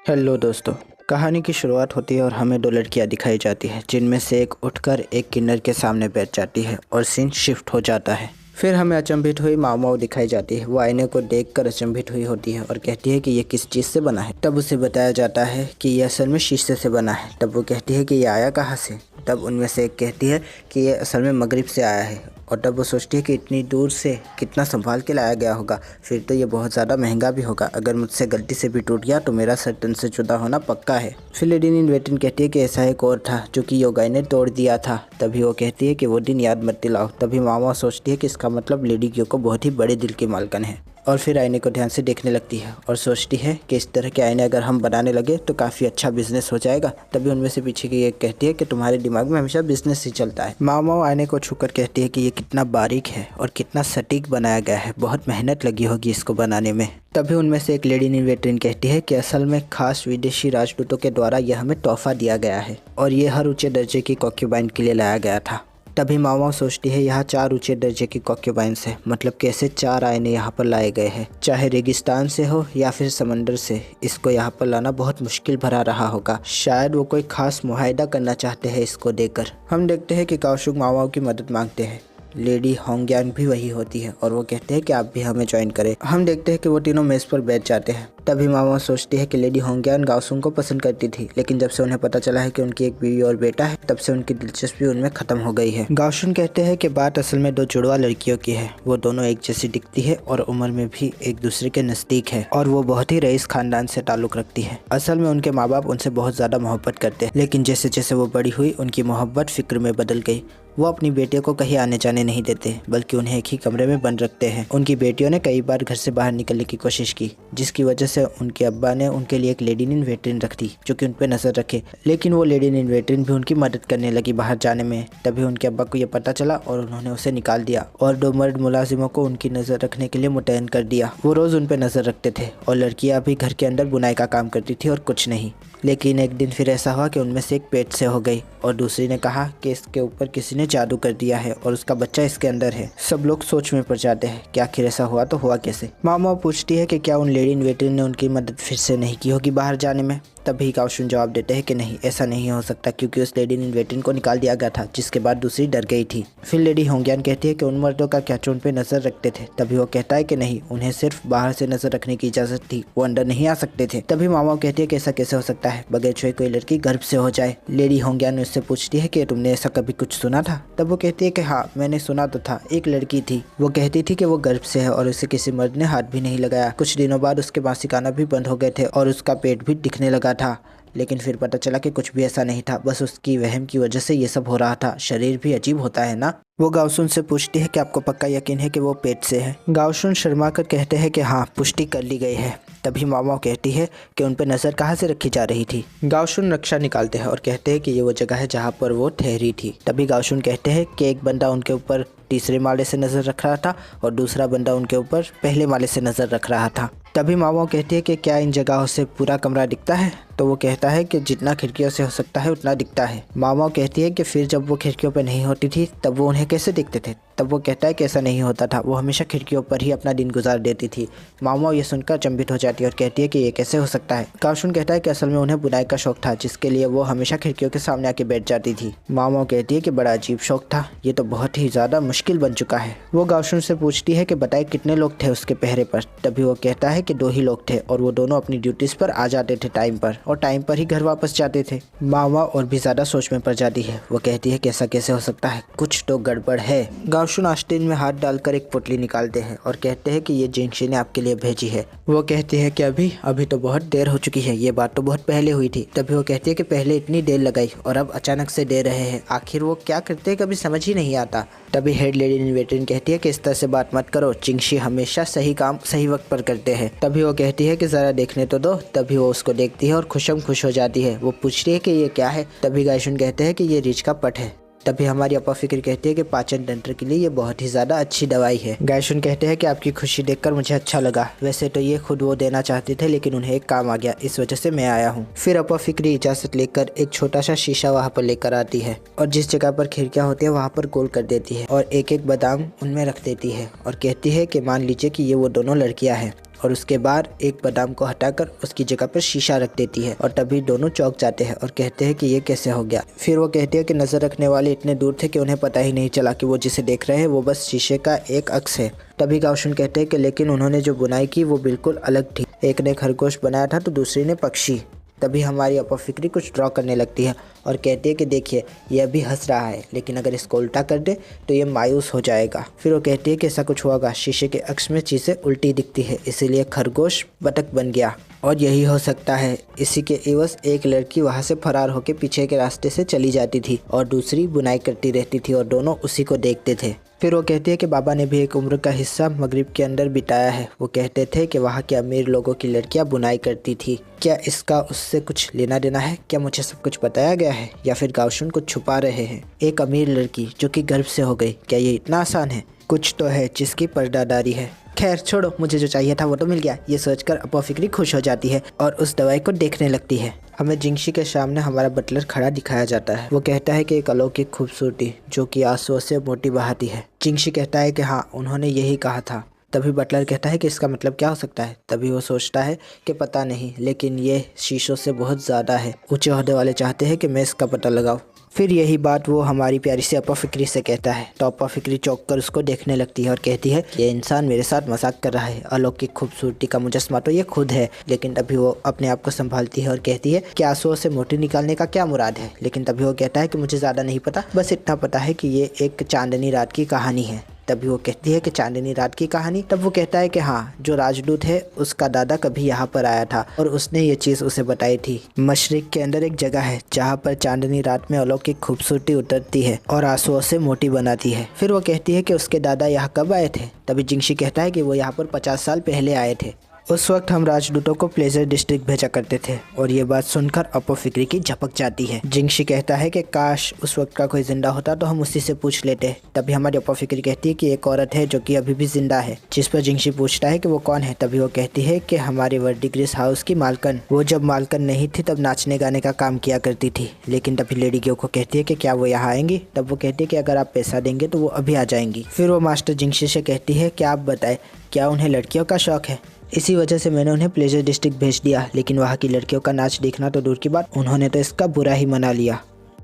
Hello दोस्तों। कहानी की शुरुआत होती है और हमें दो लड़कियां दिखाई जाती है, जिनमें से एक उठकर एक किन्नर के सामने बैठ जाती है और सीन शिफ्ट हो जाता है। फिर हमें अचंभित हुई माओ दिखाई जाती है। वो आईने को देखकर अचंभित हुई होती है और कहती है कि ये किस चीज़ से बना है। तब उसे बताया जाता है कि ये असल में शीशे से बना है। तब वो कहती है कि ये आया कहाँ से। तब उनमें से एक कहती है कि ये असल में मगरिब से आया है। और तब वो सोचती है कि इतनी दूर से कितना संभाल के लाया गया होगा, फिर तो ये बहुत ज़्यादा महंगा भी होगा। अगर मुझसे गलती से भी टूट गया तो मेरा सर तन से जुदा होना पक्का है। फिर लेडी इन वेटिंग कहती है कि ऐसा एक और था जो कि योगाई ने तोड़ दिया था। तभी वो कहती है कि वो दिन याद मत दिलाओ। तभी मामा सोचती है कि इसका मतलब लेडी क्योको बहुत ही बड़े दिल की मालकन है। और फिर आईने को ध्यान से देखने लगती है और सोचती है कि इस तरह के आईने अगर हम बनाने लगे तो काफ़ी अच्छा बिजनेस हो जाएगा। तभी उनमें से पीछे की एक कहती है कि तुम्हारे दिमाग में हमेशा बिजनेस ही चलता है। मामा आईने को छूकर कहती है कि ये कितना बारीक है और कितना सटीक बनाया गया है, बहुत मेहनत लगी होगी इसको बनाने में। तभी उनमें से एक लेडी इन वेटिंग कहती है कि असल में खास विदेशी राजदूतों के द्वारा यह हमें तोहफा दिया गया है और ये हर ऊंचे दर्जे की कॉन्क्यूबाइन के लिए लाया गया था। तभी मामा सोचती है यहाँ 4 ऊंचे दर्जे की कॉन्क्यूबाइंस है, मतलब कैसे 4 आईने यहाँ पर लाए गए हैं, चाहे रेगिस्तान से हो या फिर समंदर से। इसको यहाँ पर लाना बहुत मुश्किल भरा रहा होगा। शायद वो कोई खास मुआहदा करना चाहते हैं इसको देकर। हम देखते हैं कि काओशुक मामा की मदद मांगते हैं। लेडी होंगयान भी वही होती है और वो कहते हैं कि आप भी हमें ज्वाइन करें। हम देखते हैं कि वो तीनों मेज़ पर बैठ जाते हैं। तभी मामा सोचती है कि लेडी होंगयान गाओसुंग को पसंद करती थी, लेकिन जब से उन्हें पता चला है कि उनकी एक बीवी और बेटा है, तब से उनकी दिलचस्पी उनमें खत्म हो गई है। गाओसुंग कहते हैं कि बात असल में 2 जुड़वा लड़कियों की है। वो दोनों एक जैसी दिखती है और उम्र में भी एक दूसरे के नज़दीक है और वो बहुत ही रईस खानदान से ताल्लुक़ रखती है। असल में उनके माँ बाप उनसे बहुत ज़्यादा मोहब्बत करते हैं, लेकिन जैसे जैसे वो बड़ी हुई उनकी मोहब्बत फ़िक्र में बदल गई। वो अपनी बेटियों को कहीं आने जाने नहीं देते, बल्कि उन्हें एक ही कमरे में बंद रखते हैं। उनकी बेटियों ने कई बार घर से बाहर निकलने की कोशिश की, जिसकी वजह से उनके अब्बा ने उनके लिए एक लेडी इन वेटिंग रख दी जो कि उन पर नज़र रखे। लेकिन वो लेडी इन वेटिंग भी उनकी मदद करने लगी बाहर जाने में। तभी उनके अब्बा को ये पता चला और उन्होंने उसे निकाल दिया और 2 मर्द मुलाजिमों को उनकी नज़र रखने के लिए मुतयन कर दिया। वो रोज़ उन पर नज़र रखते थे और लड़कियाँ भी घर के अंदर बुनाई का काम करती थी और कुछ नहीं। लेकिन एक दिन फिर ऐसा हुआ कि उनमें से एक पेट से हो गई और दूसरी ने कहा कि इसके ऊपर किसी ने जादू कर दिया है और उसका बच्चा इसके अंदर है। सब लोग सोच में पड़ जाते हैं कि आखिर ऐसा हुआ तो हुआ कैसे। मामा पूछती है कि क्या उन लेडी इन वेटिंग ने उनकी मदद फिर से नहीं की होगी बाहर जाने में। तभी काओशुन जवाब देते हैं कि नहीं, ऐसा नहीं हो सकता, क्योंकि उस लेडी इन वेटिंग को निकाल दिया गया था, जिसके बाद दूसरी डर गई थी। फिर लेडी होंगयान कहती है कि उन मर्दों का क्या उन पे नज़र रखते थे। तभी वो कहता है कि नहीं, उन्हें सिर्फ बाहर से नज़र रखने की इजाज़त थी, वो अंदर नहीं आ सकते थे। तभी मामा कहती है कि ऐसा कैसे हो सकता है, बगैर छुए कोई लड़की गर्भ से हो जाए। लेडी होंगयान उससे पूछती है कि तुमने ऐसा कभी कुछ सुना था। तब वो कहती है कि हाँ, मैंने सुना तो था। एक लड़की थी, वो कहती थी कि वो गर्भ से है और उसे किसी मर्द ने हाथ भी नहीं लगाया। कुछ दिनों बाद उसके मासिक आना भी बंद हो गए थे और उसका पेट भी दिखने लगा था। लेकिन फिर पता चला कि कुछ भी ऐसा नहीं था, बस उसकी वहम की वजह से ये सब हो रहा था। शरीर भी अजीब होता है ना। वो गाओसुन से पूछती है कि आपको पक्का यकीन है कि वो पेट से है। गाओसुन शर्मा कर कहते हैं कि हाँ, पुष्टि कर ली गई है। तभी मामा कहती है कि उन पर नज़र कहाँ से रखी जा रही थी। गाओसुन नक्शा निकालते हैं और कहते हैं कि ये वो जगह है जहाँ पर वो ठहरी थी। तभी गाओसुन कहते हैं कि एक बंदा उनके ऊपर तीसरे माले से नज़र रख रहा था और दूसरा बंदा उनके ऊपर पहले माले से नज़र रख रहा था। तभी मामा कहती है कि क्या इन जगहों से पूरा कमरा दिखता है। तो वो कहता है कि जितना खिड़कियों से हो सकता है उतना दिखता है। मामा कहती है कि फिर जब वो खिड़कियों पर नहीं होती थी तब वो उन्हें कैसे दिखते थे। तब वो कहता है कि ऐसा नहीं होता था, वो हमेशा खिड़कियों पर ही अपना दिन गुजार देती थी। मामा ये सुनकर अचंभित हो जाती है और कहती है कि ये कैसे हो सकता है। काओशुन कहता है कि असल में उन्हें बुनाई का शौक था, जिसके लिए वो हमेशा खिड़कियों के सामने आके बैठ जाती थी। मामा कहती है कि बड़ा अजीब शौक था, ये तो बहुत ही ज़्यादा मुश्किल बन चुका है। वो गाओशुन से पूछती है कि बताए कितने लोग थे उसके पहरे पर। तभी वो कहता है कि 2 ही लोग थे और वो दोनों अपनी ड्यूटीज़ पर आ जाते थे टाइम पर और टाइम पर ही घर वापस जाते थे। मामा और भी ज़्यादा सोच में पड़ जाती है। वो कहती है कि ऐसा कैसे हो सकता है, कुछ तो गड़बड़ है। गाओशुन आस्तीन में हाथ डालकर एक पुतली निकालते हैं और कहते हैं कि ये जिंगशी ने आपके लिए भेजी है। वो कहती है कि अभी तो बहुत देर हो चुकी है, ये बात तो बहुत पहले हुई थी। तभी वो कहती है कि पहले इतनी देर लगाई और अब अचानक से दे रहे हैं, आखिर वो क्या करते हैं, कभी समझ ही नहीं आता। तभी हेड लेडी इन वेटिंग कहती है कि इस तरह से बात मत करो, जिंगशी हमेशा सही काम सही वक्त पर करते हैं। तभी वो कहती है कि ज़रा देखने तो दो। तभी वो उसको देखती है और खुश हो जाती है। वो पूछती है कि ये क्या है। तभी गाइशुन कहते हैं कि ये रीछ का पट है। तभी हमारी अपा फिक्र कहती है कि पाचन तंत्र के लिए ये बहुत ही ज़्यादा अच्छी दवाई है। गाइशुन कहते हैं कि आपकी खुशी देखकर मुझे अच्छा लगा। वैसे तो ये खुद वो देना चाहते थे, लेकिन उन्हें एक काम आ गया, इस वजह से मैं आया हूँ। फिर अपा फिक्री इजाज़त लेकर एक छोटा सा शीशा वहाँ पर लेकर आती है और जिस जगह पर खिड़कियाँ होती है वहाँ पर गोल कर देती है और एक एक बादाम उनमें रख देती है और कहती है कि मान लीजिए कि ये वो दोनों लड़कियाँ हैं और उसके बाद एक बादाम को हटाकर उसकी जगह पर शीशा रख देती है और तभी दोनों चौंक जाते हैं और कहते हैं कि ये कैसे हो गया। फिर वो कहती है कि नजर रखने वाले इतने दूर थे कि उन्हें पता ही नहीं चला कि वो जिसे देख रहे हैं वो बस शीशे का एक अक्स है। तभी गाओशुन कहते हैं कि लेकिन उन्होंने जो बुनाई की वो बिल्कुल अलग थी, एक ने खरगोश बनाया था तो दूसरी ने पक्षी। तभी हमारी अपफिक्री कुछ ड्रॉ करने लगती है और कहती है कि देखिए ये अभी हंस रहा है, लेकिन अगर इसको उल्टा कर दे तो ये मायूस हो जाएगा। फिर वो कहती है कि ऐसा कुछ होगा, शीशे के अक्स में चीज़ें उल्टी दिखती है, इसीलिए खरगोश बतख बन गया और यही हो सकता है। इसी के एवज एक लड़की वहाँ से फरार होकर पीछे के रास्ते से चली जाती थी और दूसरी बुनाई करती रहती थी और दोनों उसी को देखते थे। फिर वो कहती है कि बाबा ने भी एक उम्र का हिस्सा मगरिब के अंदर बिताया है। वो कहते थे कि वहाँ के अमीर लोगों की लड़कियाँ बुनाई करती थी। क्या इसका उससे कुछ लेना देना है? क्या मुझे सब कुछ बताया गया है या फिर गाओशुन कुछ छुपा रहे हैं? एक अमीर लड़की जो कि गर्भ से हो गई, क्या ये इतना आसान है? कुछ तो है जिसकी पर्दादारी है। खैर छोड़ो, मुझे जो चाहिए था वो तो मिल गया। ये सोचकर अपफिक्री खुश हो जाती है और उस दवाई को देखने लगती है। हमें जिंगशी के सामने हमारा बटलर खड़ा दिखाया जाता है। वो कहता है कि एक अलौकिक खूबसूरती जो कि आंसुओं से मोटी बहाती है। जिंगशी कहता है कि हाँ, उन्होंने यही कहा था। तभी बटलर कहता है कि इसका मतलब क्या हो सकता है? तभी वो सोचता है कि पता नहीं, लेकिन ये शीशों से बहुत ज़्यादा है। ऊंचे ओहदे वाले चाहते हैं कि मैं इसका पता लगाऊं। फिर यही बात वो हमारी प्यारी सी अपफिक्री से कहता है तो अपफिक्री चौंक कर उसको देखने लगती है और कहती है ये इंसान मेरे साथ मजाक कर रहा है, अलौकिक खूबसूरती का मुजस्मा तो ये खुद है। लेकिन तभी वो अपने आप को संभालती है और कहती है कि आंसुओं से मोती निकालने का क्या मुराद है? लेकिन तभी वो कहता है कि मुझे ज़्यादा नहीं पता, बस इतना पता है कि ये एक चांदनी रात की कहानी है। तभी वो कहती है कि चांदनी रात की कहानी। तब वो कहता है कि हाँ, जो राजदूत है उसका दादा कभी यहाँ पर आया था और उसने ये चीज़ उसे बताई थी। मशरिक के अंदर एक जगह है जहाँ पर चांदनी रात में अलौकिक खूबसूरती उतरती है और आंसुओं से मोटी बनाती है। फिर वो कहती है कि उसके दादा यहाँ कब आए थे? तभी जिंगशी कहता है कि वो यहाँ पर 50 साल पहले आए थे। उस वक्त हम राजदूतों को प्लेजर डिस्ट्रिक्ट भेजा करते थे। और ये बात सुनकर अपफिक्री की झपक जाती है। जिंगशी कहता है कि काश उस वक्त का कोई जिंदा होता तो हम उसी से पूछ लेते। तभी हमारी अपफिक्री कहती है कि एक औरत है जो कि अभी भी जिंदा है। जिस पर जिंगशी पूछता है कि वो कौन है? तभी वो कहती है कि हमारे वर्डिग्रिस हाउस की मालकन। वो जब मालकन नहीं थी तब नाचने गाने का काम किया करती थी। लेकिन तभी लेडी ग्यो को कहती है कि क्या वो यहाँ आएंगी? तब वो कहती है कि अगर आप पैसा देंगे तो वो अभी आ जाएंगी। फिर वो मास्टर जिंगशी से कहती है कि आप बताएं, क्या उन्हें लड़कियों का शौक है? इसी वजह से मैंने उन्हें प्लेजर डिस्ट्रिक्ट भेज दिया, लेकिन वहाँ की लड़कियों का नाच देखना तो दूर की बात, उन्होंने तो इसका बुरा ही मना लिया।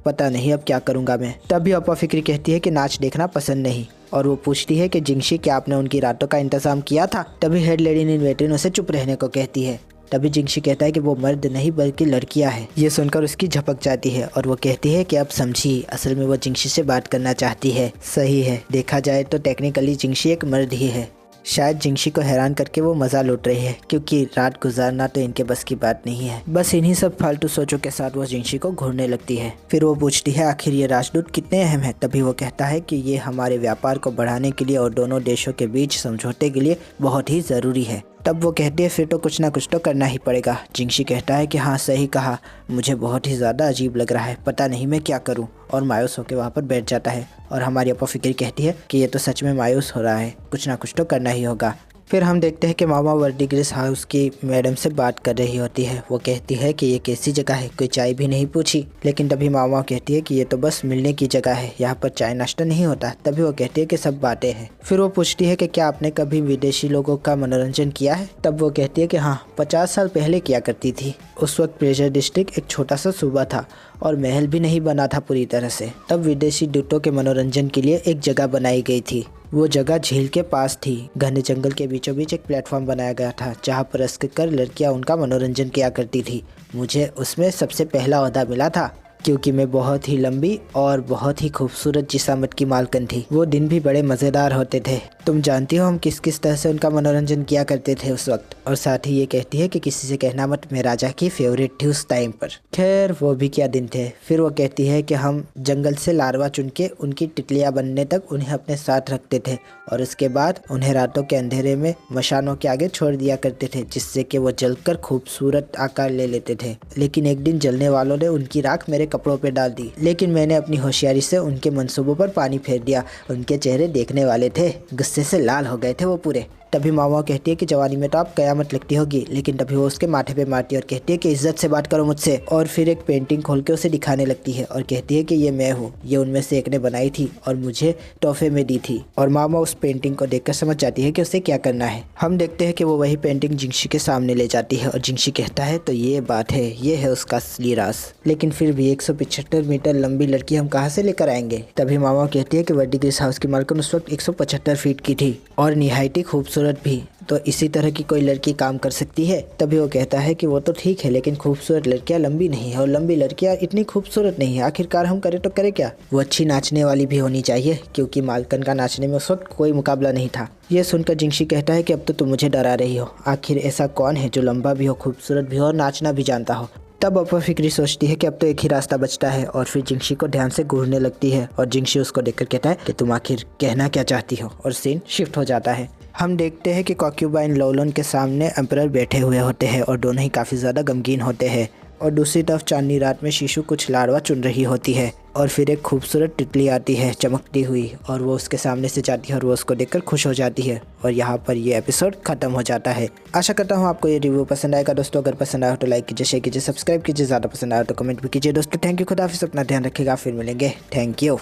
पता नहीं अब क्या करूँगा मैं। तभी अपफिक्री कहती है कि नाच देखना पसंद नहीं और वो पूछती है कि जिंगशी क्या आपने उनकी रातों का इंतजाम किया था? तभी हेड लेडी इन वेटिंग उसे चुप रहने को कहती है। तभी जिंगशी कहता है कि वो मर्द नहीं बल्कि लड़कियां हैं। ये सुनकर उसकी झपक जाती है और वो कहती है कि अब समझी, असल में वो जिंगशी से बात करना चाहती है। सही है, देखा जाए तो टेक्निकली जिंगशी एक मर्द ही है। शायद जिंगशी को हैरान करके वो मज़ा लूट रही है, क्योंकि रात गुजारना तो इनके बस की बात नहीं है। बस इन्हीं सब फालतू सोचों के साथ वो जिंगशी को घूरने लगती है। फिर वो पूछती है आखिर ये राजदूत कितने अहम है? तभी वो कहता है कि ये हमारे व्यापार को बढ़ाने के लिए और दोनों देशों के बीच समझौते के लिए बहुत ही ज़रूरी है। तब वो कहती है फिर तो कुछ ना कुछ तो करना ही पड़ेगा। जिंगशी कहता है कि हाँ सही कहा, मुझे बहुत ही ज़्यादा अजीब लग रहा है, पता नहीं मैं क्या करूँ, और मायूस होकर वहाँ पर बैठ जाता है। और हमारी अपफिक्री कहती है कि ये तो सच में मायूस हो रहा है, कुछ ना कुछ तो करना ही होगा। फिर हम देखते हैं कि मामा वर्डिग्रिस हाउस की मैडम से बात कर रही होती है। वो कहती है कि ये कैसी जगह है, कोई चाय भी नहीं पूछी। लेकिन तभी मामा कहती है कि ये तो बस मिलने की जगह है, यहाँ पर चाय नाश्ता नहीं होता। तभी वो कहती है कि सब बातें हैं। फिर वो पूछती है कि क्या आपने कभी विदेशी लोगों का मनोरंजन किया है? तब वो कहती है कि हाँ, 50 साल पहले किया करती थी। उस वक्त प्लेजर डिस्ट्रिक्ट एक छोटा सा सूबा था और महल भी नहीं बना था पूरी तरह से। तब विदेशी दूतों के मनोरंजन के लिए एक जगह बनाई गई थी। वो जगह झील के पास थी। घने जंगल के बीचों बीच एक प्लेटफॉर्म बनाया गया था जहाँ पर रस्क कर लड़कियाँ उनका मनोरंजन किया करती थी। मुझे उसमें सबसे पहला ओहदा मिला था क्योंकि मैं बहुत ही लंबी और बहुत ही खूबसूरत जिसामत की मालकन थी। वो दिन भी बड़े मज़ेदार होते थे। तुम जानती हो हम किस किस तरह से उनका मनोरंजन किया करते थे उस वक्त। और साथ ही ये कहती है कि किसी से कहना मत, मैं राजा की फेवरेट थी उस टाइम पर। खैर वो भी क्या दिन थे। फिर वो कहती है कि हम जंगल से लार्वा चुन के उनकी टिटलियाँ बनने तक उन्हें अपने साथ रखते थे और उसके बाद उन्हें रातों के अंधेरे में मशानों के आगे छोड़ दिया करते थे, जिससे कि वो जलकर खूबसूरत आकार ले लेते थे। लेकिन एक दिन जलने वालों ने उनकी राख मेरे कपड़ों पे डाल दी, लेकिन मैंने अपनी होशियारी से उनके मंसूबों पर पानी फेर दिया। उनके चेहरे देखने वाले थे, गुस्से से लाल हो गए थे वो पूरे। तभी मामा कहती है कि जवानी में तो आप कयामत लगती होगी, लेकिन तभी वो उसके माथे पे मारती है और कहती है कि इज्जत से बात करो मुझसे। और फिर एक पेंटिंग खोल के उसे दिखाने लगती है और कहती है कि ये मैं हूँ, ये उनमें से एक ने बनाई थी और मुझे तोहफे में दी थी। और मामा उस पेंटिंग को देखकर समझ जाती है कि उसे क्या करना है। हम देखते हैं कि वो वही पेंटिंग जिंगशी के सामने ले जाती है और जिंगशी कहता है तो ये बात है, ये है उसका असली राज। लेकिन फिर भी 175 मीटर लंबी लड़की हम कहाँ से लेकर आएंगे। तभी मामा कहती है कि वर्डिग्रेस हाउस की मालकिन उस वक्त 175 फीट की थी और निहायत ही खूबसूरत भी, तो इसी तरह की कोई लड़की काम कर सकती है। तभी वो कहता है कि वो तो ठीक है, लेकिन खूबसूरत लड़कियां लंबी नहीं है और लंबी लड़कियां इतनी खूबसूरत नहीं है। आखिरकार हम करें तो करें क्या। वो अच्छी नाचने वाली भी होनी चाहिए, क्योंकि मालकन का नाचने में उस वक्त कोई मुकाबला नहीं था। ये सुनकर जिंगशी कहता है कि अब तो तुम मुझे डरा रही हो, आखिर ऐसा कौन है जो लंबा भी हो, खूबसूरत भी हो और नाचना भी जानता हो। तब अपा फिक्री सोचती है कि अब तो एक ही रास्ता बचता है और फिर जिंगशी को ध्यान से घूरने लगती है और जिंगशी उसको देखकर कहता है कि तुम आखिर कहना क्या चाहती हो, और सीन शिफ्ट हो जाता है। हम देखते हैं कि कॉक्यूबाइन लोलन के सामने एम्परर बैठे हुए होते हैं और दोनों ही काफ़ी ज़्यादा गमगीन होते हैं। और दूसरी तरफ चांदनी रात में शीशु कुछ लाड़वा चुन रही होती है और फिर एक खूबसूरत तितली आती है चमकती हुई और वो उसके सामने से जाती है और वो उसको देखकर खुश हो जाती है। और यहाँ पर ये एपिसोड खत्म हो जाता है। आशा करता हूँ आपको ये रिव्यू पसंद आएगा दोस्तों। अगर पसंद आया तो लाइक कीजिए, शेयर कीजिए, सब्सक्राइब कीजिए, ज़्यादा पसंद आया तो कमेंट भी कीजिए दोस्तों। थैंक यू, खुदा हाफिज़, अपना ध्यान रखिएगा, फिर मिलेंगे। Thank you.